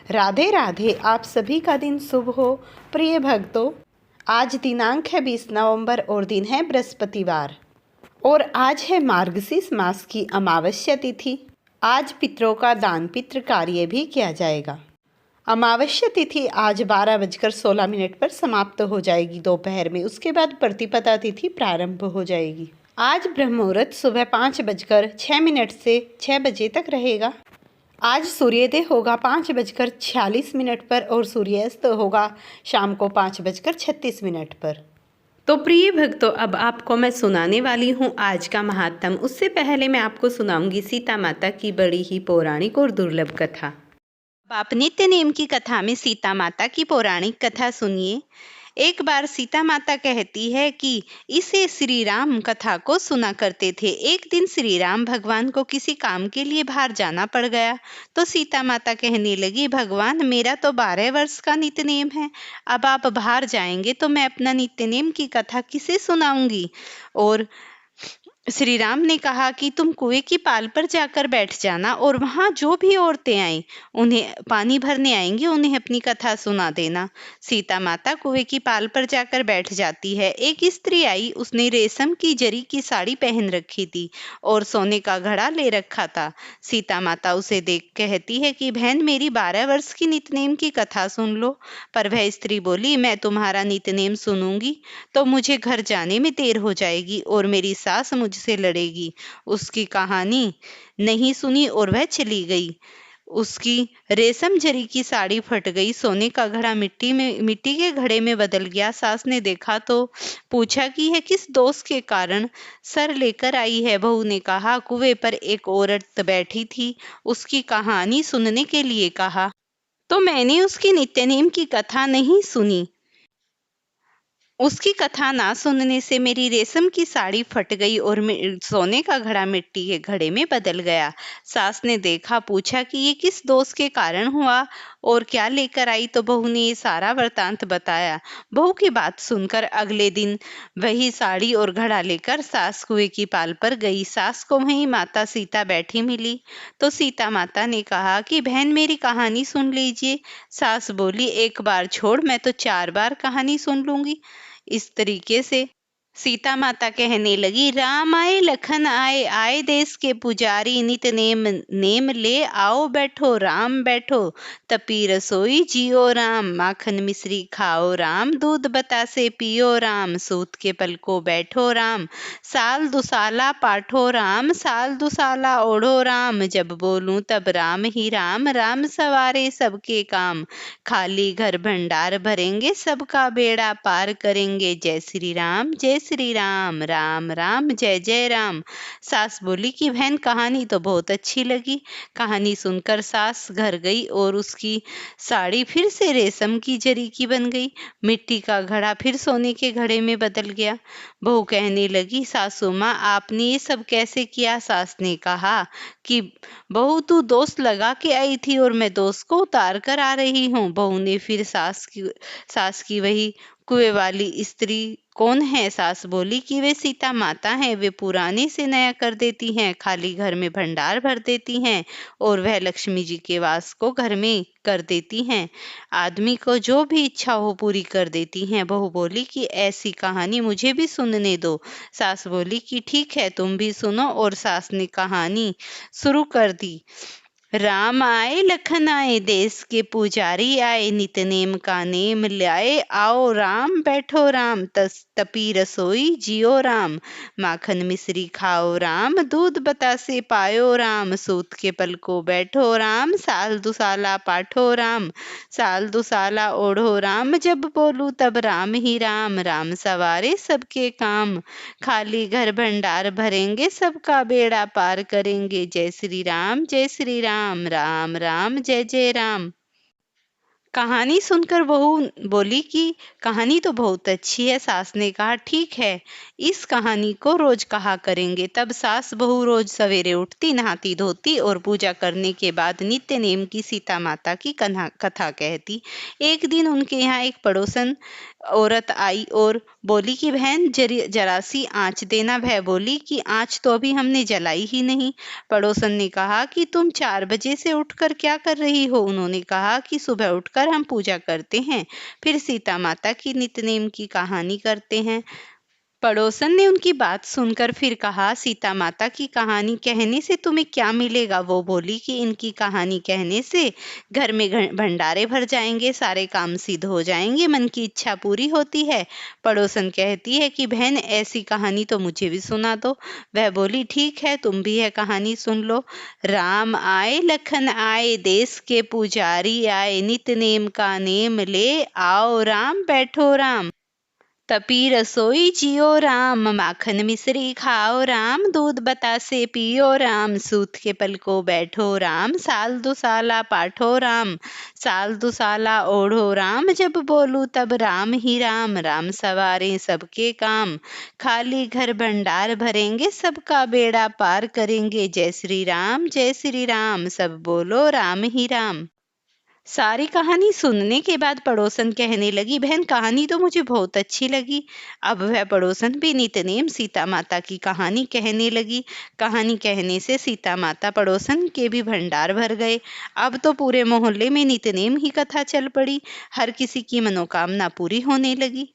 राधे राधे। आप सभी का दिन शुभ हो प्रिय भक्तों। आज दिनांक है 20 नवंबर और दिन है बृहस्पतिवार और आज है मार्गशीर्ष मास की अमावस्या तिथि। आज पितरों का दान पितृ कार्य भी किया जाएगा। अमावस्या तिथि आज 12:16 पर समाप्त हो जाएगी दोपहर में। उसके बाद प्रतिपदा तिथि प्रारंभ हो जाएगी। आज ब्रह्म मुहूर्त सुबह 5:06 से 6 बजे तक रहेगा। आज सूर्योदय होगा 5:46 पर और सूर्यास्त होगा शाम को 5:36 पर। तो प्रिय भक्तों, अब आपको मैं सुनाने वाली हूँ आज का महात्म। उससे पहले मैं आपको सुनाऊंगी सीता माता की बड़ी ही पौराणिक और दुर्लभ कथा। अब आप नित्य नेम की कथा में सीता माता की पौराणिक कथा सुनिए। एक बार सीता माता कहती है कि इसे श्री राम कथा को सुना करते थे। एक दिन श्री राम भगवान को किसी काम के लिए बाहर जाना पड़ गया तो सीता माता कहने लगी, भगवान मेरा तो 12 वर्ष का नित्यनेम है, अब आप बाहर जाएंगे तो मैं अपना नित्यनेम की कथा किसे सुनाऊंगी। और श्री राम ने कहा कि तुम कुएं की पाल पर जाकर बैठ जाना और वहां जो भी औरतें आए उन्हें पानी भरने आएंगी, उन्हें अपनी कथा सुना देना। सीता माता कुएं की पाल पर जाकर बैठ जाती है। एक स्त्री आई, उसने रेशम की जरी की साड़ी पहन रखी थी और सोने का घड़ा ले रखा था। सीता माता उसे देख कहती है कि बहन मेरी 12 वर्ष की नित्यनेम की कथा सुन लो। पर वह स्त्री बोली, मैं तुम्हारा नित्यनेम सुनूंगी तो मुझे घर जाने में देर हो जाएगी और मेरी सास मुझसे लड़ेगी। उसकी कहानी नहीं सुनी और वह चली गई। उसकी रेशम जरी की साड़ी फट गई, सोने का घड़ा मिट्टी के घड़े में बदल गया। सास ने देखा तो पूछा कि यह किस दोष के कारण सर लेकर आई है। बहू ने कहा, कुएं पर एक औरत बैठी थी, उसकी कहानी सुनने के लिए कहा तो मैंने उसकी नित्यनेम की कथा नहीं सुनी। उसकी कथा ना सुनने से मेरी रेशम की साड़ी फट गई और सोने का घड़ा मिट्टी के घड़े में बदल गया। सास ने देखा, पूछा कि ये किस दोष के कारण हुआ और क्या लेकर आई तो बहू ने ये सारा वृतांत बताया। बहू की बात सुनकर अगले दिन वही साड़ी और घड़ा लेकर सास कुएं की पाल पर गई। सास को वहीं माता सीता बैठी मिली तो सीता माता ने कहा कि बहन मेरी कहानी सुन लीजिए। सास बोली, एक बार छोड़, मैं तो 4 बार कहानी सुन लूंगी। इस तरीके से सीता माता कहने लगी, राम आए लखन आए, आए देश के पुजारी, नित नेम ले आओ बैठो राम बैठो, तपी रसोई जियो राम, माखन मिश्री खाओ राम, दूध बतासे पियो राम, सूत के पल को बैठो राम, साल दुसाला पाठो राम, साल दुसाला ओढ़ो राम, जब बोलूं तब राम ही राम, राम सवारे सबके काम, खाली घर भंडार भरेंगे, सबका बेड़ा पार करेंगे, जय श्री राम जय श्री राम, राम राम जय जय राम। सास बोली कि बहन कहानी तो बहुत अच्छी लगी। कहानी सुनकर सास घर गई और उसकी साड़ी फिर से रेशम की जरी की बन गई, मिट्टी का घड़ा फिर सोने के घड़े में बदल गया। बहू कहने लगी, सासू माँ आपने ये सब कैसे किया। सास ने कहा कि बहू तू दोस्त लगा के आई थी और मैं दोस्त को उतार कर आ रही हूँ। बहू ने फिर सास की वही कुएं वाली स्त्री कौन है। सास बोली कि वे सीता माता हैं, वे पुराने से नया कर देती हैं, खाली घर में भंडार भर देती हैं और वह लक्ष्मी जी के वास को घर में कर देती हैं, आदमी को जो भी इच्छा हो पूरी कर देती हैं। बहू बोली कि ऐसी कहानी मुझे भी सुनने दो। सास बोली कि ठीक है तुम भी सुनो और सास ने कहानी शुरू कर दी। राम आए लखन आए, देश के पुजारी आए, नितनेम का नेम लाए, आओ राम बैठो राम, तपी रसोई जियो राम, माखन मिश्री खाओ राम, दूध बतासे पायो राम, सूत के पल को बैठो राम, साल दुसाला पाठो राम, साल दुसाला ओढ़ो राम, जब बोलू तब राम ही राम, राम सवारे सबके काम, खाली घर भंडार भरेंगे, सबका बेड़ा पार करेंगे, जय श्री राम जय श्री राम, राम राम जय जय राम। कहानी सुनकर बहू बोली कि कहानी तो बहुत अच्छी है। सास ने कहा ठीक है, इस कहानी को रोज कहा करेंगे। तब सास बहू रोज सवेरे उठती, नहाती धोती और पूजा करने के बाद नित्य नेम की सीता माता की कथा कहती। एक दिन उनके यहाँ एक पड़ोसन औरत आई और बोली कि बहन जरा सी आँच देना। वह बोली कि आँच तो अभी हमने जलाई ही नहीं। पड़ोसन ने कहा कि तुम 4 बजे से उठकर क्या कर रही हो? उन्होंने कहा कि सुबह उठकर हम पूजा करते हैं, फिर सीता माता की नित्यनेम की कहानी करते हैं। पड़ोसन ने उनकी बात सुनकर फिर कहा, सीता माता की कहानी कहने से तुम्हें क्या मिलेगा? वो बोली कि इनकी कहानी कहने से घर में भंडारे भर जाएंगे, सारे काम सिद्ध हो जाएंगे, मन की इच्छा पूरी होती है। पड़ोसन कहती है कि बहन ऐसी कहानी तो मुझे भी सुना दो। वह बोली ठीक है, तुम भी यह कहानी सुन लो। राम आए लखन आए, देश के पुजारी आए, नित नेम का नेम ले आओ राम, बैठो राम। तपी रसोई जियो राम, माखन मिश्री खाओ राम, दूध बतासे पियो राम, सूत के पल को बैठो राम, साल दुसाला पाठो राम, साल दुसाला ओढ़ो राम, जब बोलूं तब राम ही राम, राम सवारे सबके काम, खाली घर भंडार भरेंगे, सबका बेड़ा पार करेंगे, जय श्री राम, सब बोलो राम ही राम। सारी कहानी सुनने के बाद पड़ोसन कहने लगी, बहन कहानी तो मुझे बहुत अच्छी लगी। अब वह पड़ोसन भी नितनेम सीता माता की कहानी कहने लगी। कहानी कहने से सीता माता पड़ोसन के भी भंडार भर गए। अब तो पूरे मोहल्ले में नितनेम ही कथा चल पड़ी। हर किसी की मनोकामना पूरी होने लगी।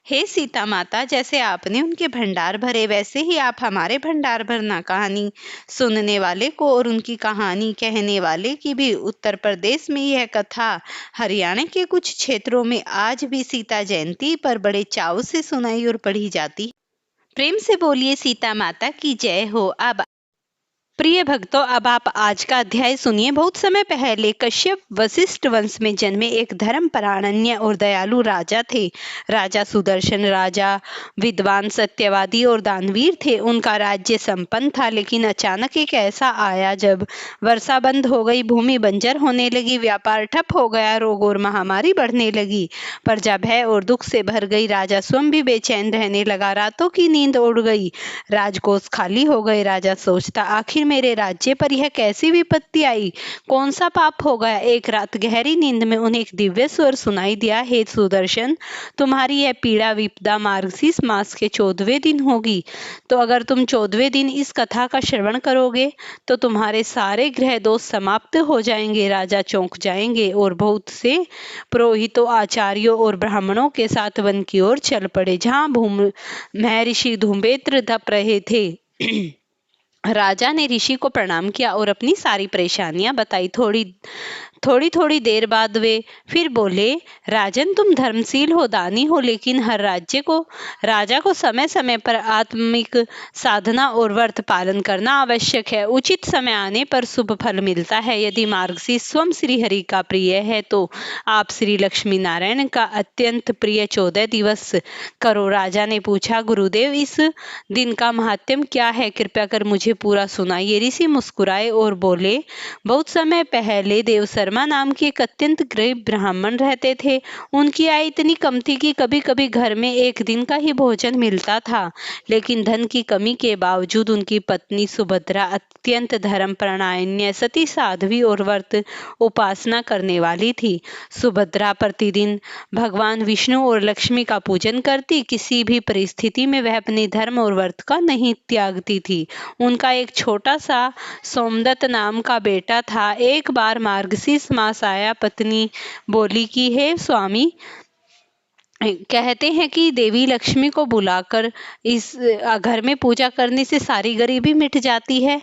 हे सीता माता, जैसे आपने उनके भंडार भरे वैसे ही आप हमारे भंडार भरना। कहानी सुनने वाले को और उनकी कहानी कहने वाले की भी उत्तर प्रदेश में यह कथा हरियाणा के कुछ क्षेत्रों में आज भी सीता जयंती पर बड़े चाव से सुनाई और पढ़ी जाती। प्रेम से बोलिए सीता माता की जय हो। अब प्रिय भक्तों, अब आप आज का अध्याय सुनिए। बहुत समय पहले कश्यप वशिष्ठ वंश में जन्मे एक धर्मपरायण और दयालु राजा थे। राजा सुदर्शन राजा विद्वान, सत्यवादी और दानवीर थे। उनका राज्य संपन्न था, लेकिन अचानक एक ऐसा आया जब वर्षा बंद हो गई, भूमि बंजर होने लगी, व्यापार ठप हो गया, रोग और महामारी बढ़ने लगी, प्रजा भय और दुख से भर गई। राजा स्वयं भी बेचैन रहने लगा, रातों की नींद उड़ गई, राजकोष खाली हो गए। राजा सोचता, आखिर मेरे राज्य पर यह कैसी विपत्ति आई? कौन सा पाप हो गया? एक रात गहरी नींद में उन्हें एक दिव्य स्वर सुनाई दिया, हे सुदर्शन, तुम्हारी यह पीड़ा विपदा मार्गशीर्ष मास के 14वें दिन होगी। तो अगर तुम 14वें दिन इस कथा का श्रवण करोगे तो तुम्हारे सारे ग्रह दोष समाप्त हो जाएंगे। राजा चौंक जाएंगे और बहुत से पुरोहितों, आचार्यों और ब्राह्मणों के साथ वन की ओर चल पड़े, जहाँ महर्षि धूम्रपेत्र तप रहे थे। राजा ने ऋषि को प्रणाम किया और अपनी सारी परेशानियां बताई। थोड़ी देर बाद वे फिर बोले, राजन, तुम धर्मशील हो, दानी हो, लेकिन हर राजा को समय समय पर आत्मिक साधना और व्रत पालन करना आवश्यक है। उचित समय आने पर शुभ फल मिलता है। यदि मार्गशीर्ष स्वयं श्री हरि का प्रिय है तो आप श्री लक्ष्मी नारायण का अत्यंत प्रिय 14 दिवस करो। राजा ने पूछा, गुरुदेव, इस दिन का महात्म्य क्या है? कृपया कर मुझे पूरा सुनाइए। ऋषि मुस्कुराए और बोले, बहुत समय पहले देव शर्मा नाम के एक अत्यंत गरीब ब्राह्मण रहते थे। उनकी आय इतनी कम थी कि कभी कभी घर में एक दिन का ही भोजन मिलता था, लेकिन धन की कमी के बावजूद उनकी पत्नी सुभद्रा अत्यंत धर्मपरायण, सती, साध्वी और व्रत उपासना करने वाली थी। सुभद्रा प्रतिदिन भगवान विष्णु और लक्ष्मी का पूजन करती। किसी भी परिस्थिति में वह अपने धर्म और व्रत का नहीं त्यागती थी। उनका एक छोटा सा सोमदत्त नाम का बेटा था। एक बार मार्गशीर्ष मास आया। पत्नी बोली कि हे स्वामी, कहते हैं कि देवी लक्ष्मी को बुलाकर इस घर में पूजा करने से सारी गरीबी मिट जाती है।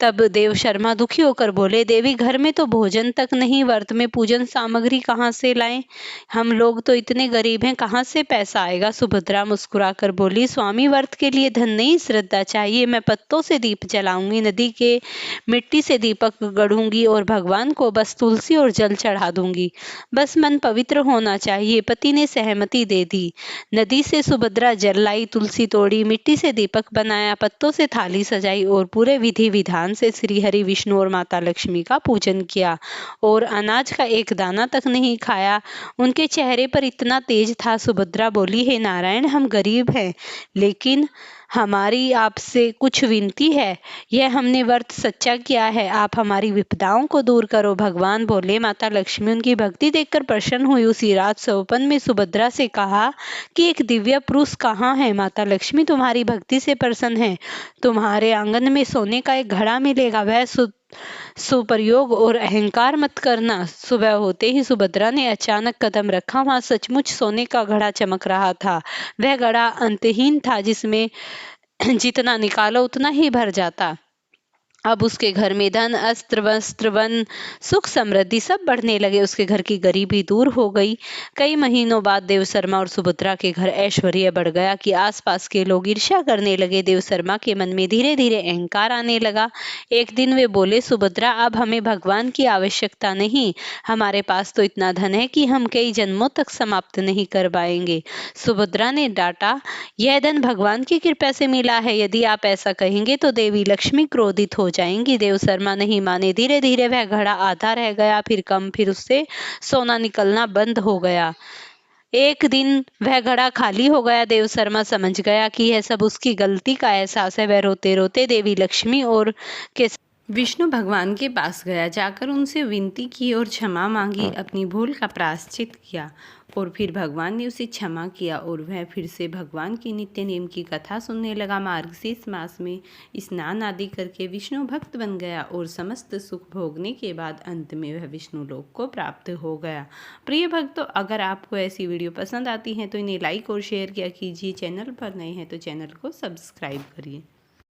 तब देव शर्मा दुखी होकर बोले, देवी, घर में तो भोजन तक नहीं, व्रत में पूजन सामग्री कहाँ से लाएं? हम लोग तो इतने गरीब हैं, कहाँ से पैसा आएगा? सुभद्रा मुस्कुराकर बोली, स्वामी, व्रत के लिए धन नहीं, श्रद्धा चाहिए। मैं पत्तों से दीप जलाऊंगी, नदी के मिट्टी से दीपक गढ़ूंगी और भगवान को बस तुलसी और जल चढ़ा दूंगी। बस मन पवित्र होना चाहिए। पति ने सहमति दे दी। नदी से सुभद्रा जल लाई, तुलसी तोड़ी, मिट्टी से दीपक बनाया, पत्तों से थाली सजाई और पूरे विधि विधान से श्री हरि, विष्णु और माता लक्ष्मी का पूजन किया और अनाज का एक दाना तक नहीं खाया। उनके चेहरे पर इतना तेज था। सुभद्रा बोली, हे नारायण, हम गरीब हैं, लेकिन हमारी आपसे कुछ विनती है। यह हमने व्रत सच्चा किया है, आप हमारी विपदाओं को दूर करो। भगवान बोले। माता लक्ष्मी उनकी भक्ति देखकर प्रसन्न हुई। उसी रात स्वप्न में सुभद्रा से कहा कि एक दिव्य पुरुष कहाँ है। माता लक्ष्मी तुम्हारी भक्ति से प्रसन्न है, तुम्हारे आंगन में सोने का एक घड़ा मिलेगा, वह सुप्रयोग और अहंकार मत करना। सुबह होते ही सुभद्रा ने अचानक कदम रखा, वहां सचमुच सोने का घड़ा चमक रहा था। वह घड़ा अंतहीन था, जिसमें जितना निकालो उतना ही भर जाता। अब उसके घर में धन, अस्त्र, वस्त्र, वन, सुख, समृद्धि सब बढ़ने लगे। उसके घर की गरीबी दूर हो गई। कई महीनों बाद देवशर्मा और सुभद्रा के घर ऐश्वर्य बढ़ गया कि आसपास के लोग ईर्ष्या करने लगे। देवशर्मा के मन में धीरे धीरे अहंकार आने लगा। एक दिन वे बोले, सुभद्रा अब हमें भगवान की आवश्यकता नहीं, हमारे पास तो इतना धन है कि हम कई जन्मों तक समाप्त नहीं कर पाएंगे। सुभद्रा ने डांटा, यह धन भगवान की कृपा से मिला है, यदि आप ऐसा कहेंगे तो देवी लक्ष्मी क्रोधित हो जाएंगी। देवशर्मा नहीं माने। धीरे धीरे वह घड़ा आधा रह गया, फिर कम, फिर उससे सोना निकलना बंद हो गया। एक दिन वह घड़ा खाली हो गया। देवशर्मा समझ गया कि यह सब उसकी गलती का एहसास है। वह रोते रोते देवी लक्ष्मी और के विष्णु भगवान के पास गया। जाकर उनसे विनती की और क्षमा मांगी, अपनी भूल का प्रायश्चित किया। और फिर भगवान ने उसे क्षमा किया और वह फिर से भगवान की नित्य नेम की कथा सुनने लगा। मार्गशीर्ष मास में स्नान आदि करके विष्णु भक्त बन गया और समस्त सुख भोगने के बाद अंत में वह विष्णु लोक को प्राप्त हो गया। प्रिय भक्तों, अगर आपको ऐसी वीडियो पसंद आती है तो इन्हें लाइक और शेयर किया कीजिए। चैनल पर नए हैं तो चैनल को सब्सक्राइब करिए।